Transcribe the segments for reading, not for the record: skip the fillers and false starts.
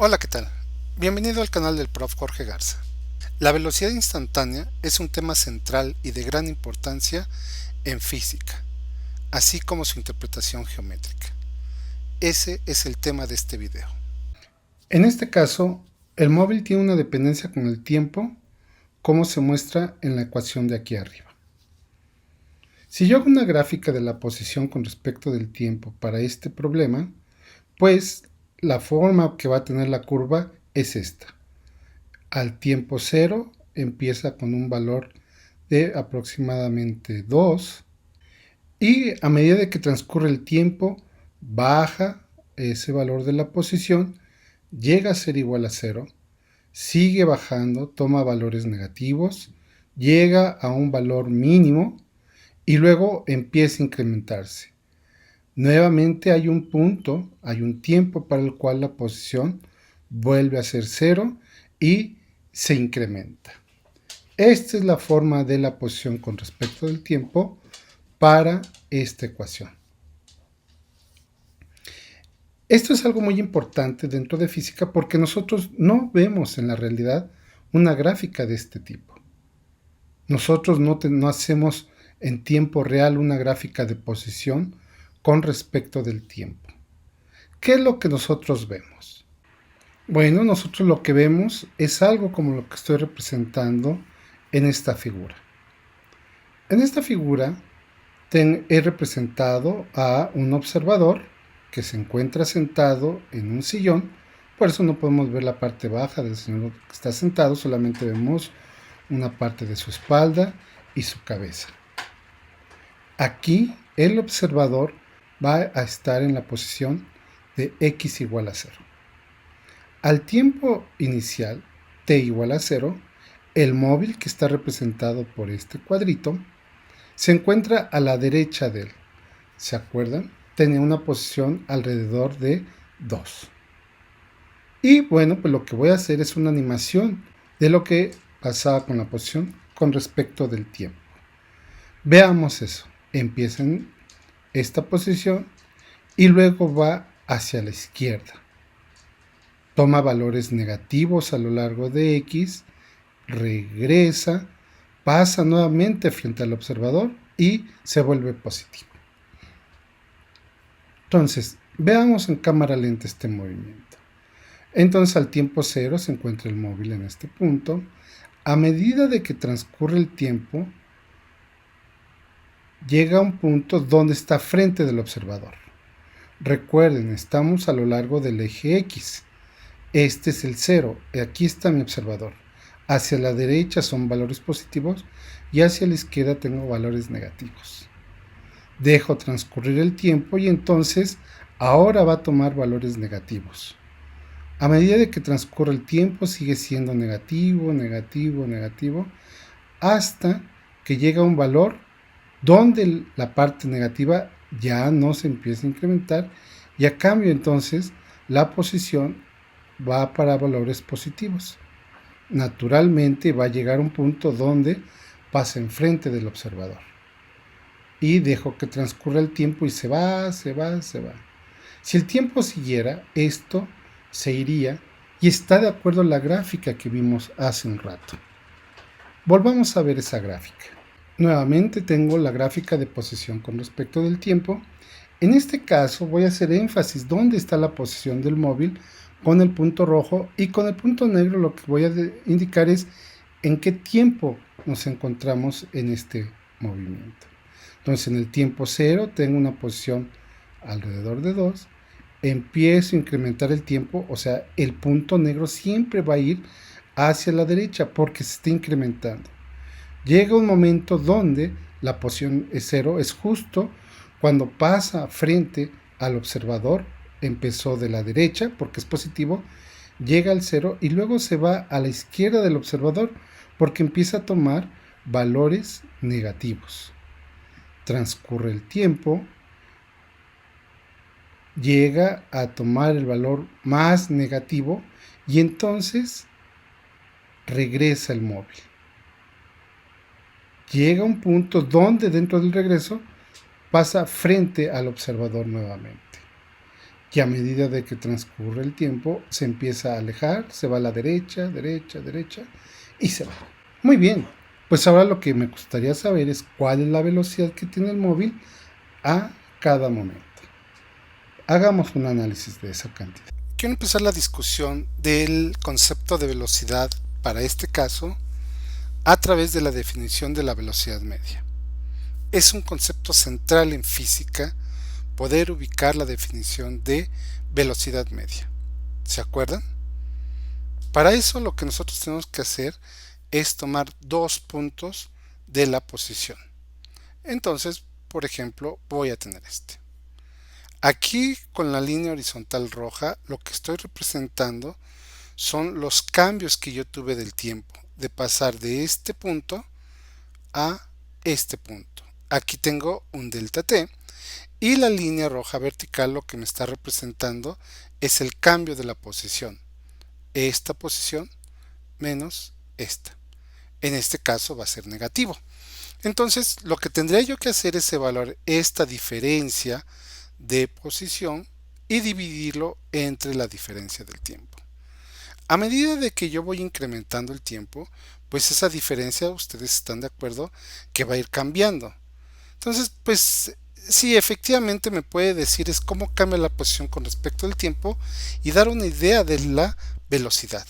Hola, ¿qué tal? Bienvenido al canal del Prof. Jorge Garza. La velocidad instantánea es un tema central y de gran importancia en física, así como su interpretación geométrica. Ese es el tema de este video. En este caso, el móvil tiene una dependencia con el tiempo, como se muestra en la ecuación de aquí arriba. Si yo hago una gráfica de la posición con respecto del tiempo para este problema, pues la forma que va a tener la curva es esta. Al tiempo 0 empieza con un valor de aproximadamente 2 y a medida de que transcurre el tiempo baja ese valor de la posición, llega a ser igual a 0, sigue bajando, toma valores negativos, llega a un valor mínimo y luego empieza a incrementarse. Nuevamente hay un punto, hay un tiempo para el cual la posición vuelve a ser 0 y se incrementa. Esta es la forma de la posición con respecto del tiempo para esta ecuación. Esto es algo muy importante dentro de física porque nosotros no vemos en la realidad una gráfica de este tipo. Nosotros no hacemos en tiempo real una gráfica de posición con respecto del tiempo. ¿Qué es lo que nosotros vemos? Bueno, nosotros lo que vemos es algo como lo que estoy representando en esta figura. En esta figura he representado a un observador que se encuentra sentado en un sillón, por eso no podemos ver la parte baja del señor que está sentado, solamente vemos una parte de su espalda y su cabeza. Aquí el observador va a estar en la posición de x igual a 0. Al tiempo inicial, t igual a 0, el móvil que está representado por este cuadrito se encuentra a la derecha de él. ¿Se acuerdan? Tenía una posición alrededor de 2. Y bueno, pues lo que voy a hacer es una animación de lo que pasaba con la posición con respecto del tiempo. Veamos eso. Empieza en esta posición y luego va hacia la izquierda. Toma valores negativos a lo largo de x, regresa, pasa nuevamente frente al observador y se vuelve positivo. Entonces, veamos en cámara lenta este movimiento. Entonces, al tiempo 0 se encuentra el móvil en este punto. A medida de que transcurre el tiempo, llega a un punto donde está frente del observador. Recuerden, estamos a lo largo del eje X. Este es el 0. Aquí está mi observador. Hacia la derecha son valores positivos y hacia la izquierda tengo valores negativos. Dejo transcurrir el tiempo y entonces ahora va a tomar valores negativos. A medida de que transcurre el tiempo sigue siendo negativo, negativo, negativo, hasta que llega a un valor donde la parte negativa ya no se empieza a incrementar y a cambio entonces la posición va para valores positivos. Naturalmente va a llegar a un punto donde pasa enfrente del observador. Y dejo que transcurra el tiempo y se va, se va, se va. Si el tiempo siguiera, esto se iría y está de acuerdo a la gráfica que vimos hace un rato. Volvamos a ver esa gráfica. Nuevamente tengo la gráfica de posición con respecto del tiempo. En este caso voy a hacer énfasis dónde está la posición del móvil con el punto rojo y con el punto negro lo que voy a indicar es en qué tiempo nos encontramos en este movimiento. Entonces en el tiempo 0 tengo una posición alrededor de 2, empiezo a incrementar el tiempo, o sea, el punto negro siempre va a ir hacia la derecha porque se está incrementando. Llega un momento donde la posición 0 es justo cuando pasa frente al observador, empezó de la derecha porque es positivo, llega al 0 y luego se va a la izquierda del observador porque empieza a tomar valores negativos. Transcurre el tiempo, llega a tomar el valor más negativo y entonces regresa el móvil. Llega a un punto donde dentro del regreso pasa frente al observador nuevamente. Y a medida de que transcurre el tiempo, se empieza a alejar, se va a la derecha, derecha, derecha, y se va. Muy bien, pues ahora lo que me gustaría saber es cuál es la velocidad que tiene el móvil a cada momento. Hagamos un análisis de esa cantidad. Quiero empezar la discusión del concepto de velocidad para este caso a través de la definición de la velocidad media. Es un concepto central en física poder ubicar la definición de velocidad media. ¿Se acuerdan? Para eso lo que nosotros tenemos que hacer es tomar dos puntos de la posición. Entonces, por ejemplo, voy a tener este. Aquí con la línea horizontal roja lo que estoy representando son los cambios que yo tuve del tiempo, de pasar de este punto a este punto. Aquí tengo un delta t y la línea roja vertical lo que me está representando es el cambio de la posición. Esta posición menos esta. En este caso va a ser negativo. Entonces lo que tendría yo que hacer es evaluar esta diferencia de posición y dividirlo entre la diferencia del tiempo. A medida de que yo voy incrementando el tiempo, pues esa diferencia ustedes están de acuerdo que va a ir cambiando. Entonces, pues sí, efectivamente me puede decir es cómo cambia la posición con respecto al tiempo y dar una idea de la velocidad.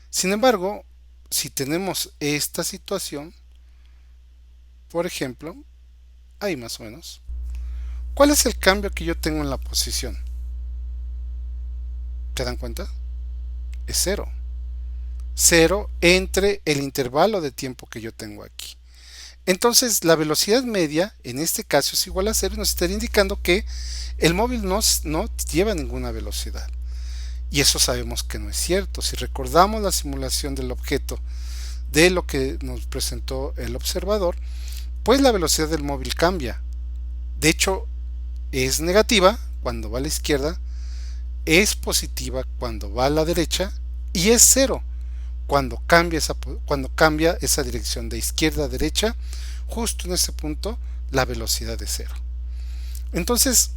Sin embargo, si tenemos esta situación, por ejemplo, ahí más o menos, ¿cuál es el cambio que yo tengo en la posición? ¿Se dan cuenta? Es cero. Cero entre el intervalo de tiempo que yo tengo aquí. Entonces la velocidad media en este caso es igual a cero y nos estaría indicando que el móvil no lleva ninguna velocidad. Y eso sabemos que no es cierto. Si recordamos la simulación del objeto de lo que nos presentó el observador, pues la velocidad del móvil cambia. De hecho, es negativa cuando va a la izquierda, es positiva cuando va a la derecha y es cero cuando cambia esa dirección de izquierda a derecha. Justo en ese punto la velocidad es cero. Entonces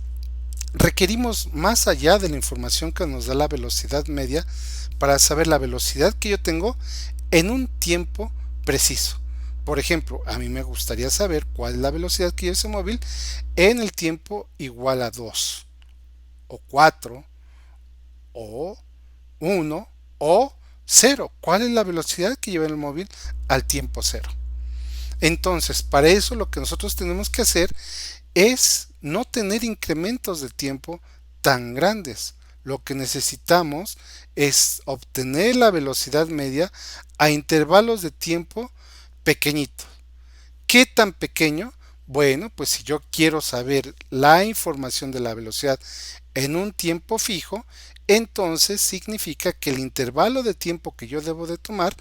requerimos más allá de la información que nos da la velocidad media para saber la velocidad que yo tengo en un tiempo preciso. Por ejemplo, a mí me gustaría saber cuál es la velocidad que lleva ese móvil en el tiempo igual a 2 o 4 o 1 o 0. ¿Cuál es la velocidad que lleva el móvil al tiempo 0? Entonces, para eso lo que nosotros tenemos que hacer es no tener incrementos de tiempo tan grandes. Lo que necesitamos es obtener la velocidad media a intervalos de tiempo pequeñitos. ¿Qué tan pequeño? Bueno, pues si yo quiero saber la información de la velocidad en un tiempo fijo, entonces significa que el intervalo de tiempo que yo debo de tomar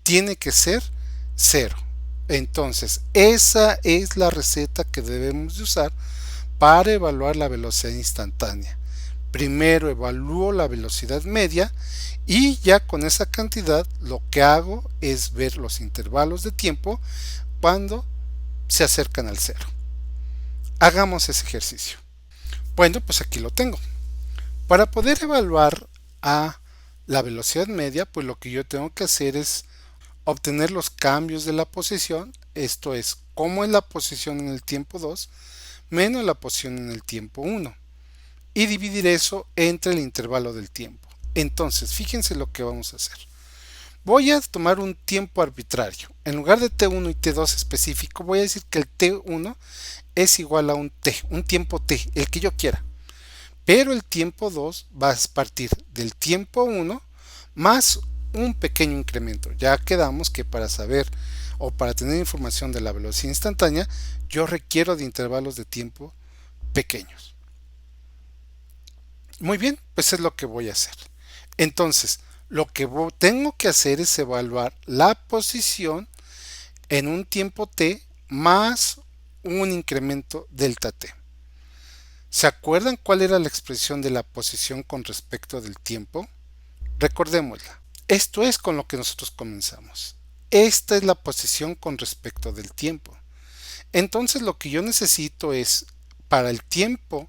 tiene que ser 0. Entonces, esa es la receta que debemos de usar para evaluar la velocidad instantánea. Primero evalúo la velocidad media y ya con esa cantidad lo que hago es ver los intervalos de tiempo cuando se acercan al 0. Hagamos ese ejercicio. Bueno, pues aquí lo tengo. Para poder evaluar a la velocidad media, pues lo que yo tengo que hacer es obtener los cambios de la posición, esto es, cómo es la posición en el tiempo 2 menos la posición en el tiempo 1 y dividir eso entre el intervalo del tiempo. Entonces, fíjense lo que vamos a hacer. Voy a tomar un tiempo arbitrario. En lugar de T1 y T2 específico, voy a decir que el T1 es igual a un tiempo T, el que yo quiera. Pero el tiempo 2 va a partir del tiempo 1 más un pequeño incremento. Ya quedamos que para saber o para tener información de la velocidad instantánea, yo requiero de intervalos de tiempo pequeños. Muy bien, pues es lo que voy a hacer. Entonces, lo que tengo que hacer es evaluar la posición en un tiempo t más un incremento delta t. ¿Se acuerdan cuál era la expresión de la posición con respecto del tiempo? Recordémosla. Esto es con lo que nosotros comenzamos. Esta es la posición con respecto del tiempo. Entonces lo que yo necesito es, para el tiempo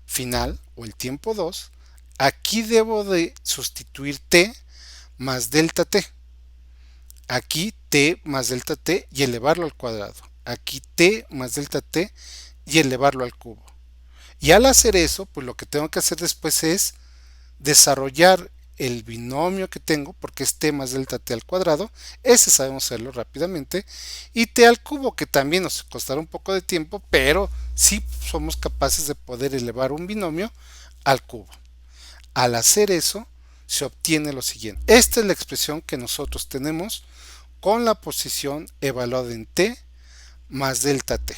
final o el tiempo 2, aquí debo de sustituir t más delta t. Aquí t más delta t y elevarlo al cuadrado. Aquí t más delta t y elevarlo al cubo. Y al hacer eso, pues lo que tengo que hacer después es desarrollar el binomio que tengo, porque es t más delta t al cuadrado, ese sabemos hacerlo rápidamente, y t al cubo, que también nos costará un poco de tiempo, pero sí somos capaces de poder elevar un binomio al cubo. Al hacer eso, se obtiene lo siguiente. Esta es la expresión que nosotros tenemos con la posición evaluada en t más delta t.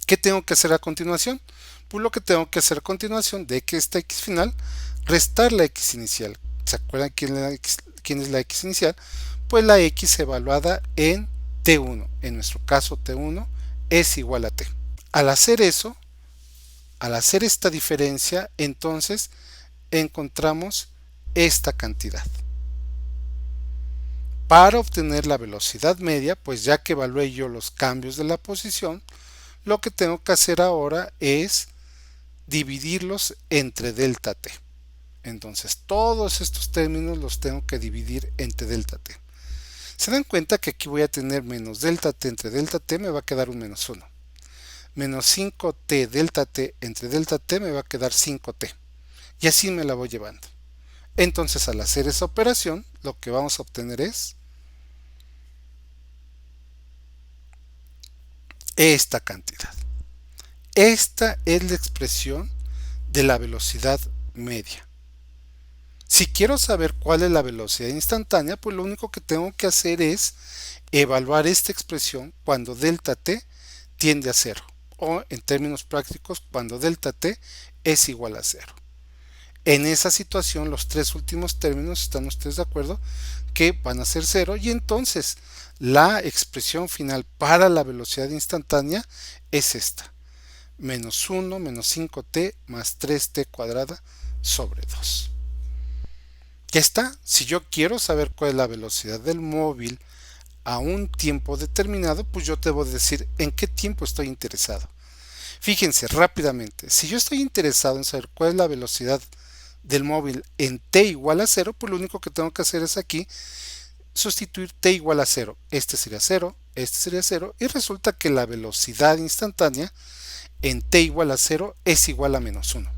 ¿Qué tengo que hacer a continuación? Pues lo que tengo que hacer a continuación de que esta x final, restar la x inicial. ¿Se acuerdan quién es la x inicial? Pues la x evaluada en t1. En nuestro caso t1 es igual a t. Al hacer eso, al hacer esta diferencia, entonces encontramos esta cantidad. Para obtener la velocidad media, pues ya que evalué yo los cambios de la posición, lo que tengo que hacer ahora es dividirlos entre delta t. Entonces todos estos términos los tengo que dividir entre delta t. Se dan cuenta que aquí voy a tener menos delta t entre delta t, me va a quedar un menos 1. Menos 5t delta t entre delta t me va a quedar 5t. Y así me la voy llevando. Entonces al hacer esa operación, lo que vamos a obtener es esta cantidad. Esta es la expresión de la velocidad media. Si quiero saber cuál es la velocidad instantánea, pues lo único que tengo que hacer es evaluar esta expresión cuando delta t tiende a 0, o en términos prácticos cuando delta t es igual a 0. En esa situación los tres últimos términos, ¿están ustedes de acuerdo? Que van a ser 0, y entonces la expresión final para la velocidad instantánea es esta: menos 1 menos 5t más 3t cuadrada sobre 2. Ya está. Si yo quiero saber cuál es la velocidad del móvil a un tiempo determinado, pues yo debo decir en qué tiempo estoy interesado. Fíjense rápidamente, si yo estoy interesado en saber cuál es la velocidad del móvil en t igual a 0, pues lo único que tengo que hacer es aquí sustituir t igual a 0. Este sería 0, este sería 0, y resulta que la velocidad instantánea en t igual a 0 es igual a menos 1.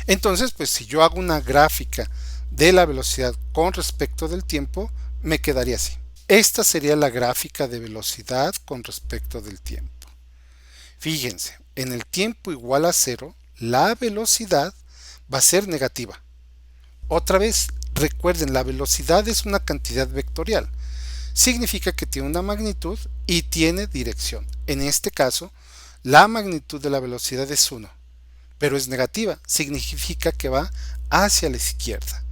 Entonces, pues si yo hago una gráfica de la velocidad con respecto del tiempo, me quedaría así. Esta sería la gráfica de velocidad con respecto del tiempo. Fíjense, en el tiempo igual a 0, la velocidad va a ser negativa. Otra vez, recuerden, la velocidad es una cantidad vectorial. Significa que tiene una magnitud y tiene dirección. En este caso, la magnitud de la velocidad es 1, pero es negativa. Significa que va hacia la izquierda.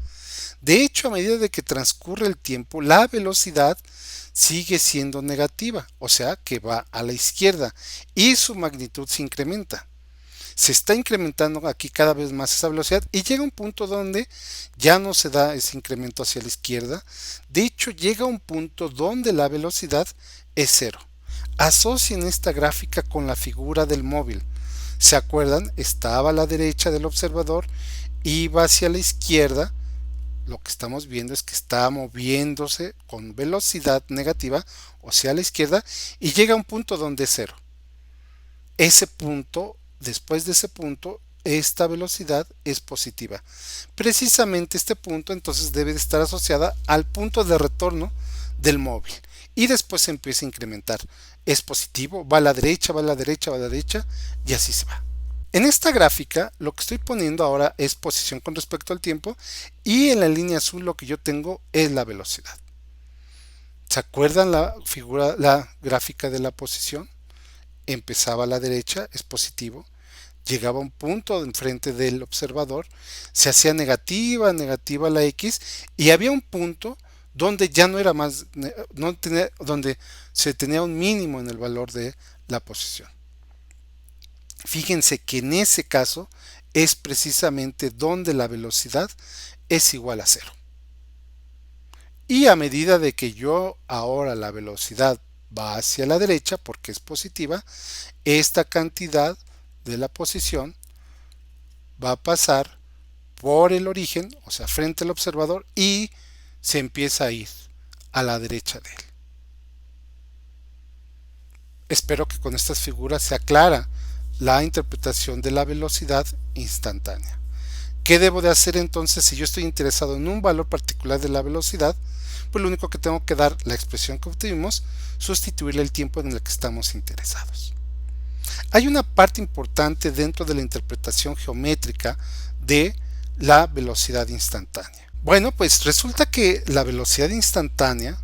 De hecho, a medida de que transcurre el tiempo, la velocidad sigue siendo negativa, o sea que va a la izquierda, y su magnitud se incrementa. Se está incrementando aquí cada vez más esa velocidad y llega un punto donde ya no se da ese incremento hacia la izquierda. De hecho, llega un punto donde la velocidad es 0. Asocien esta gráfica con la figura del móvil. ¿Se acuerdan? Estaba a la derecha del observador, iba hacia la izquierda. Lo que estamos viendo es que está moviéndose con velocidad negativa, o sea a la izquierda, y llega a un punto donde es 0. Ese punto, después de ese punto, esta velocidad es positiva. Precisamente este punto entonces debe de estar asociada al punto de retorno del móvil, y después se empieza a incrementar. Es positivo, va a la derecha, va a la derecha, va a la derecha, y así se va. En esta gráfica lo que estoy poniendo ahora es posición con respecto al tiempo, y en la línea azul lo que yo tengo es la velocidad. ¿Se acuerdan la figura, la gráfica de la posición? Empezaba a la derecha, es positivo, llegaba a un punto enfrente del observador, se hacía negativa, negativa la x, y había un punto donde ya no era más, no tenía, donde se tenía un mínimo en el valor de la posición. Fíjense que en ese caso es precisamente donde la velocidad es igual a 0. Y a medida de que yo ahora la velocidad va hacia la derecha porque es positiva, esta cantidad de la posición va a pasar por el origen, o sea, frente al observador, y se empieza a ir a la derecha de él. Espero que con estas figuras sea clara la interpretación de la velocidad instantánea. ¿Qué debo de hacer entonces si yo estoy interesado en un valor particular de la velocidad? Pues lo único que tengo que dar la expresión que obtuvimos, sustituirle el tiempo en el que estamos interesados. Hay una parte importante dentro de la interpretación geométrica de la velocidad instantánea. Bueno, pues resulta que la velocidad instantánea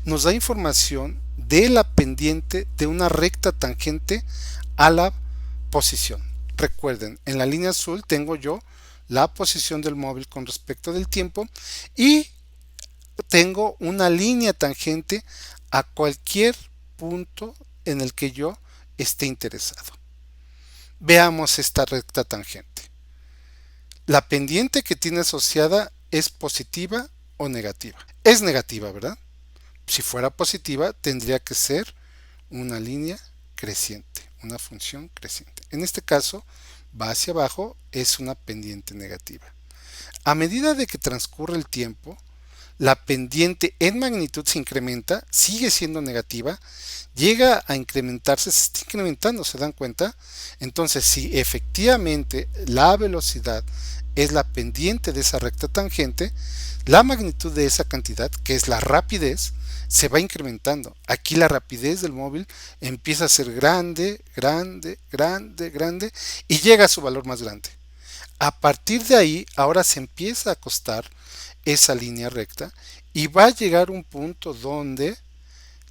nos da información de la pendiente de una recta tangente a la posición. Recuerden, en la línea azul tengo yo la posición del móvil con respecto del tiempo y tengo una línea tangente a cualquier punto en el que yo esté interesado. Veamos esta recta tangente. La pendiente que tiene asociada es positiva o negativa. Es negativa, ¿verdad? Si fuera positiva, tendría que ser una línea creciente, una función creciente. En este caso, va hacia abajo, es una pendiente negativa. A medida de que transcurre el tiempo, la pendiente en magnitud se incrementa, sigue siendo negativa, llega a incrementarse, se está incrementando, ¿se dan cuenta? Entonces, si efectivamente la velocidad es la pendiente de esa recta tangente, la magnitud de esa cantidad, que es la rapidez, se va incrementando. Aquí la rapidez del móvil empieza a ser grande, grande, grande, grande y llega a su valor más grande. A partir de ahí, ahora se empieza a acostar esa línea recta y va a llegar un punto donde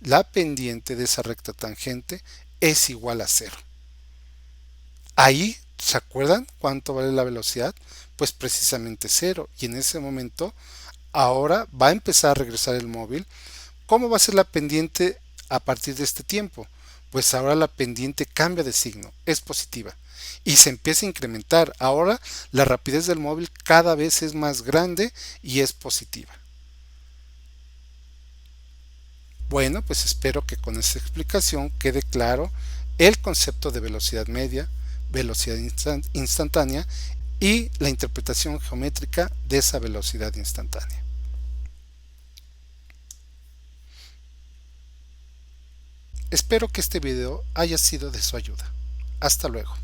la pendiente de esa recta tangente es igual a cero. Ahí, ¿se acuerdan cuánto vale la velocidad? Pues precisamente cero. Y en ese momento, ahora va a empezar a regresar el móvil. ¿Cómo va a ser la pendiente a partir de este tiempo? Pues ahora la pendiente cambia de signo, es positiva y se empieza a incrementar. Ahora la rapidez del móvil cada vez es más grande y es positiva. Bueno, pues espero que con esta explicación quede claro el concepto de velocidad media, velocidad instantánea y la interpretación geométrica de esa velocidad instantánea. Espero que este video haya sido de su ayuda. Hasta luego.